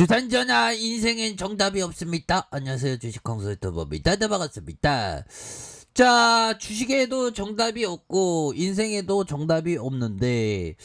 주산전화 인생엔 정답이 없습니다. 안녕하세요. 주식광수 유튜버입니다. 네, 반갑습니다. 자, 주식에도 정답이 없고 인생에도 정답이 없는데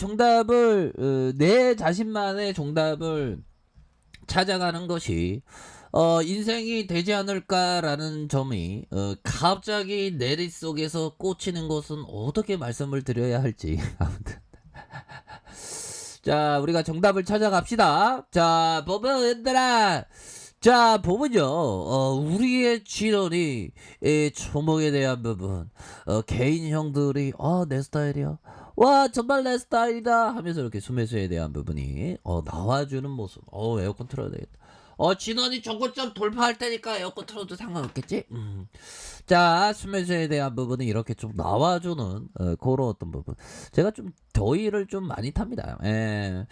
정답을 내 자신만의 정답을 찾아가는 것이 인생이 되지 않을까라는 점이 갑자기 내리 속에서 꽂히는 것은 어떻게 말씀을 드려야 할지 아무튼 자, 우리가 정답을 찾아갑시다. 자, 보면 얘들아, 자, 보면요, 우리의 진원이 초목에 대한 부분, 개인 형들이 내 스타일이야, 와 정말 내 스타일이다 하면서 이렇게 수매수에 대한 부분이 나와주는 모습. 에어컨 틀어야 되겠다. 진원이 저거점 돌파할 테니까 에어컨 틀어도 상관없겠지? 자, 수면제에 대한 부분은 이렇게 좀 나와주는 그런 어떤 부분. 제가 좀 더위를 좀 많이 탑니다. 예.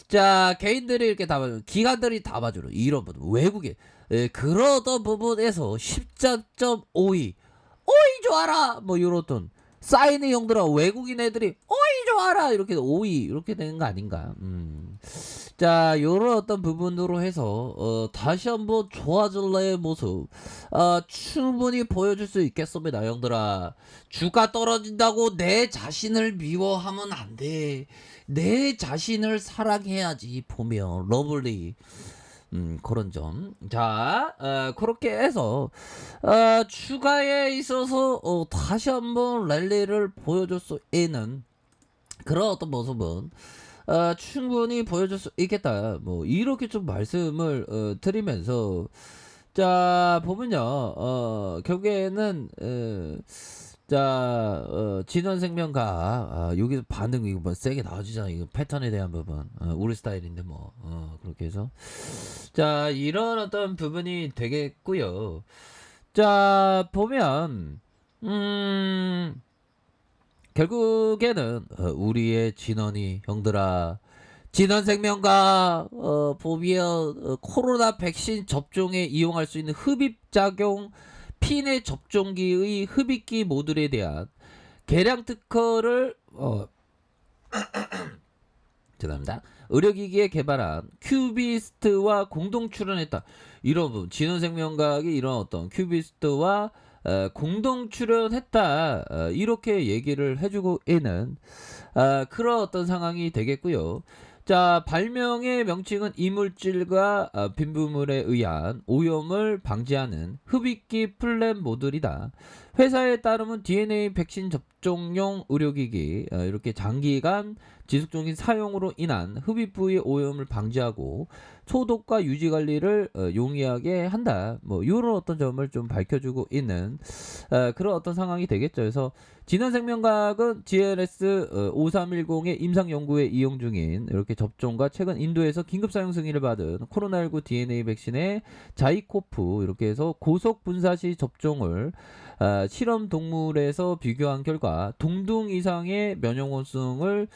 자, 개인들이 이렇게 기관들이 다 봐주는 이런 부분. 외국에 그러던 부분에서 14.52 오이 좋아라 뭐 이렇던 사인의 형들아 외국인 애들이 오이 좋아라 이렇게 오이 이렇게 되는 거 아닌가. 자, 요런 어떤 부분으로 해서 다시 한번 좋아질래의 모습 충분히 보여줄 수 있겠습니다. 형들아, 주가 떨어진다고 내 자신을 미워하면 안 돼. 내 자신을 사랑해야지. 보면 러블리 그런 점. 자, 그렇게 해서 추가에 있어서 다시 한번 랠리를 보여줄 수 있는 그런 어떤 모습은 충분히 보여줄 수 있겠다. 뭐 이렇게 좀 말씀을 드리면서 자, 보면요, 결국에는 자, 진원생명과 여기서 반응 이거 뭐 세게 나와주잖아. 이거 패턴에 대한 부분 우리 스타일인데 뭐 그렇게 해서 자, 이런 어떤 부분이 되겠고요. 자, 보면 결국에는 우리의 진원이 형들아, 진원생명과 보면 코로나 백신 접종에 이용할 수 있는 흡입작용 피내 접종기의 흡입기 모듈에 대한 개량 특허를 죄송합니다. 의료기기에 개발한 큐비스트와 공동 출연했다. 이런 부분, 진원생명과학이 이런 어떤 큐비스트와 공동 출연했다. 이렇게 얘기를 해주고 있는 그런 어떤 상황이 되겠고요. 자, 발명의 명칭은 이물질과 빈부물에 의한 오염을 방지하는 흡입기 플랫 모듈이다. 회사에 따르면 DNA 백신 접종용 의료기기 이렇게 장기간 지속적인 사용으로 인한 흡입 부위 오염을 방지하고 소독과 유지 관리를 용이하게 한다. 뭐 이런 어떤 점을 좀 밝혀주고 있는 그런 어떤 상황이 되겠죠. 그래서 진원생명과학은 GLS 5310의 임상 연구에 이용 중인 이렇게 접종과 최근 인도에서 긴급 사용 승인을 받은 코로나19 DNA 백신의 자이코프 이렇게 해서 고속 분사시 접종을 실험 동물에서 비교한 결과 동등 이상의 면역원성을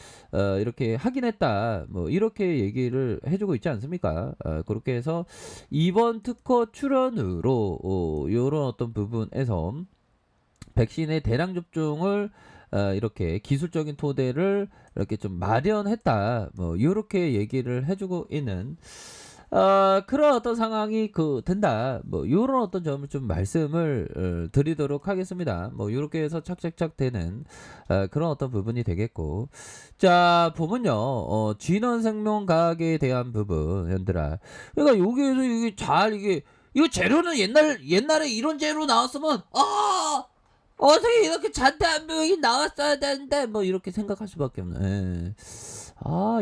이렇게 확인했다. 뭐 이렇게 얘기를 해주고 있지 않습니까? 그렇게 해서 이번 특허 출원으로 이런 어떤 부분에서 백신의 대량 접종을 이렇게 기술적인 토대를 이렇게 좀 마련했다. 뭐 이렇게 얘기를 해주고 있는 그런 어떤 상황이 된다. 뭐 요런 어떤 점을 좀 말씀을 드리도록 하겠습니다. 뭐 요렇게 해서 착착착 되는 그런 어떤 부분이 되겠고. 자, 보면요, 진원생명과학에 대한 부분 현들아, 그러니까 여기에서 이게 이거 재료는 옛날에 이런 재료 나왔으면 어떻게 이렇게 잔대한 병이 나왔어야 되는데 뭐 이렇게 생각할 수밖에 없네.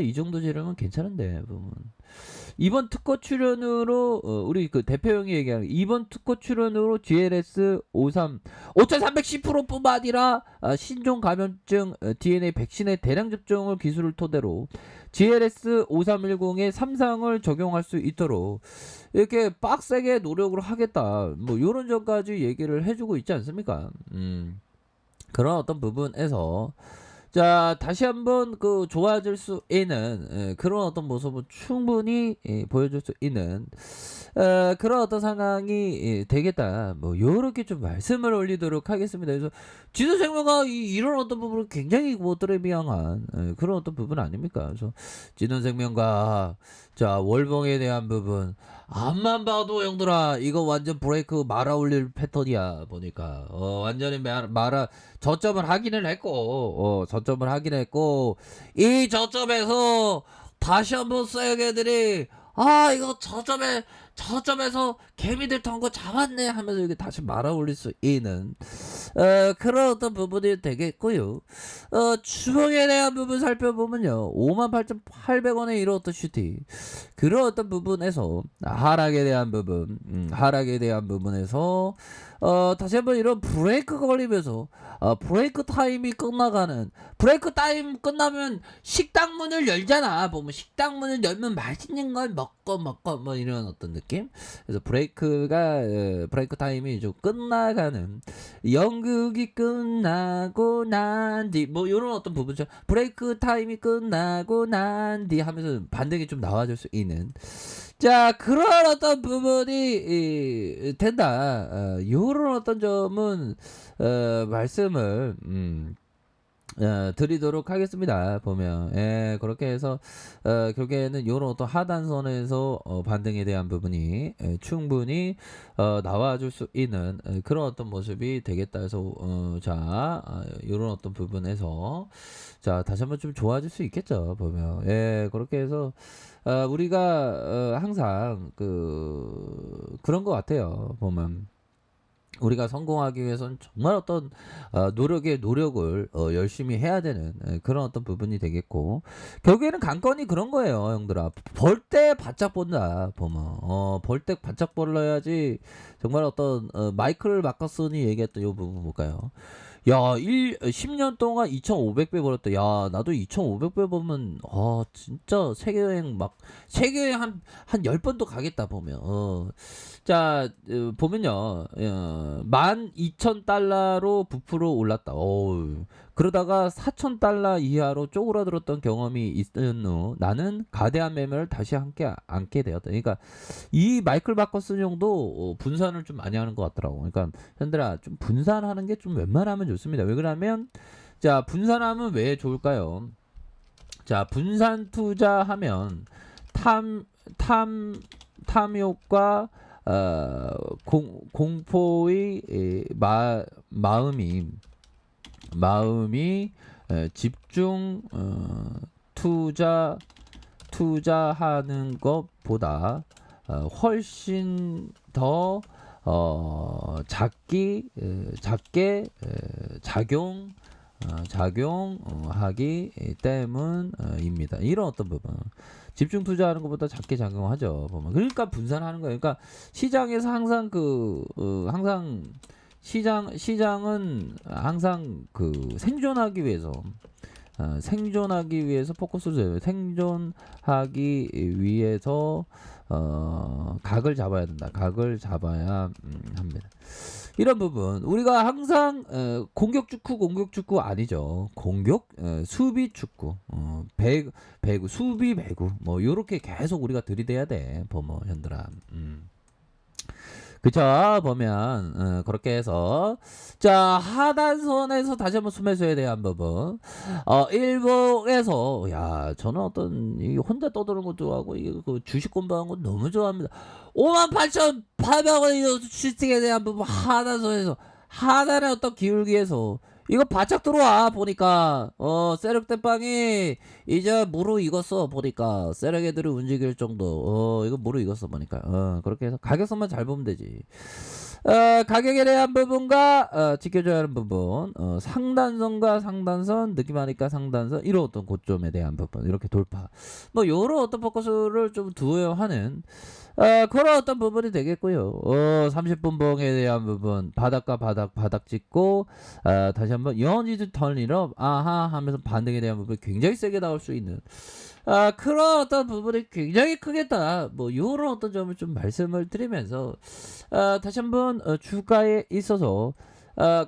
이 정도 재료면 괜찮은데 보면. 이번 특허 출연으로 우리 그 대표 형이 얘기하는 이번 특허 출연으로 GLS 5310%뿐만 아니라 신종 감염증 DNA 백신의 대량 접종을 기술을 토대로 GLS 5310의 3상을 적용할 수 있도록 이렇게 빡세게 노력을 하겠다. 뭐 이런 점까지 얘기를 해주고 있지 않습니까? 그런 어떤 부분에서 자, 다시 한번 좋아질 수 있는 그런 어떤 모습을 충분히 보여줄 수 있는 그런 어떤 상황이 되겠다. 뭐 요렇게 좀 말씀을 올리도록 하겠습니다. 그래서 진원생명과 이런 어떤 부분은 굉장히 뭐 트레비앙한 그런 어떤 부분 아닙니까? 그래서 진원생명과 자 월봉에 대한 부분 앞만 봐도 형들아 이거 완전 브레이크 말아 올릴 패턴이야 보니까 완전히 말아 저점을 확인을 했고 저점을 확인했고 이 저점에서 다시 한번 쇠개들이 이거 저점에서 개미들 턴 거 잡았네 하면서 이렇게 다시 말아 올릴 수 있는 그런 어떤 부분이 되겠고요. 주봉에 대한 부분 살펴보면요. 58,800원에 이런 어떤 슈팅 그런 어떤 부분에서 하락에 대한 부분 하락에 대한 부분에서 다시 한번 이런 브레이크가 걸리면서 브레이크 타임이 끝나가는 브레이크 타임 끝나면 식당 문을 열잖아. 보면 식당 문을 열면 맛있는 걸 먹고 뭐 이런 어떤 느낌. 그래서 브레이크 타임이 좀 끝나가는 연극이 끝나고 난 뒤 뭐 이런 어떤 부분죠. 브레이크 타임이 끝나고 난 뒤 하면서 반등이 좀 나와줄 수 있는 자 그런 어떤 부분이 된다. 요런 어떤 점은 말씀을 드리도록 하겠습니다. 보면 그렇게 해서 결국에는 요런 어떤 하단선에서 반등에 대한 부분이 충분히 나와줄 수 있는 그런 어떤 모습이 되겠다 해서 요런 어떤 부분에서 자 다시 한번 좀 좋아질 수 있겠죠. 보면 그렇게 해서 우리가 항상 그런 것 같아요. 보면 우리가 성공하기 위해서는 정말 어떤 노력에 노력을 열심히 해야 되는 그런 어떤 부분이 되겠고 결국에는 관건이 그런 거예요. 형들아 벌 때 바짝 본다. 보면 벌 때 바짝 벌러야지 정말 어떤 마이클 마커슨이 얘기했던 이 부분 볼까요? 야, 10년 동안 2,500배 벌었다. 야, 나도 2,500배 보면, 진짜 세계여행 한 10번도 가겠다, 보면. 자, 보면요, 12,000달러로 부프로 올랐다. 그러다가 4,000달러 이하로 쪼그라들었던 경험이 있은 후 나는 가대한 매매를 다시 함께 안게 되었다. 그러니까 이 마이클 바커슨 형도 분산을 좀 많이 하는 것 같더라고. 그러니까 현들아 좀 분산하는 게 좀 웬만하면 좋습니다. 왜 그러냐면 자 분산하면 왜 좋을까요? 자 분산 투자하면 탐욕과 공포의 마음이 집중 투자하는 것보다 훨씬 더 작게 작용하기 때문입니다. 이런 어떤 부분 집중 투자하는 것보다 작게 작용하죠. 보면. 그러니까 분산하는 거예요. 그러니까 시장에서 항상 시장은 항상 생존하기 위해서 포커스를 줘요. 생존하기 위해서 각을 잡아야 된다. 각을 잡아야 합니다. 이런 부분 우리가 항상 공격 축구 아니죠. 수비 축구 배구 수비 배구 뭐 요렇게 계속 우리가 들이대야 돼. 보면 현들아. 그쵸 보면 그렇게 해서 자 하단선에서 다시 한번 수매수에 대한 부분 일봉에서 야 저는 어떤 이 혼자 떠드는 것도 좋아하고 그 주식 공부하는 거 너무 좋아합니다. 58,800원 슈팅에 대한 부분 하단선에서 하단의 어떤 기울기에서 이거 바짝 들어와 보니까 세력 대빵이 이제 무르익었어 보니까 세력 애들이 움직일 정도 이거 무르익었어 보니까 그렇게 해서 가격선만 잘 보면 되지. 가격에 대한 부분과 지켜줘야 하는 부분 상단선과 상단선 느낌하니까 상단선 이런 어떤 고점에 대한 부분 이렇게 돌파 뭐 요런 어떤 포커스를 좀 두어야 하는 그런 어떤 부분이 되겠고요. 30분 봉에 대한 부분 바닥과 바닥 찍고 다시 한번 연이즈 턴이업 아하 하면서 반등에 대한 부분이 굉장히 세게 나올 수 있는 그런 어떤 부분이 굉장히 크겠다. 뭐 요런 어떤 점을 좀 말씀을 드리면서 다시 한번 주가에 있어서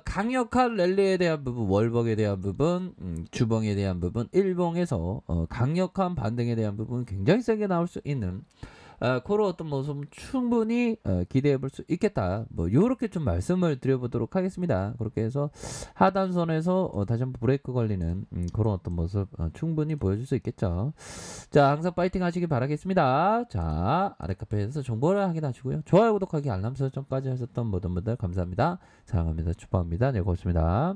강력한 랠리에 대한 부분, 월봉에 대한 부분, 주봉에 대한 부분, 일봉에서 강력한 반등에 대한 부분 굉장히 세게 나올 수 있는 그런 어떤 모습 충분히 기대해 볼 수 있겠다. 뭐 요렇게 좀 말씀을 드려보도록 하겠습니다. 그렇게 해서 하단선에서 다시 한번 브레이크 걸리는 그런 어떤 모습 충분히 보여줄 수 있겠죠. 자, 항상 파이팅 하시길 바라겠습니다. 자, 아래 카페에서 정보를 확인하시고요. 좋아요, 구독하기, 알람 설정까지 하셨던 모든 분들 감사합니다. 사랑합니다. 축복합니다. 네, 고맙습니다.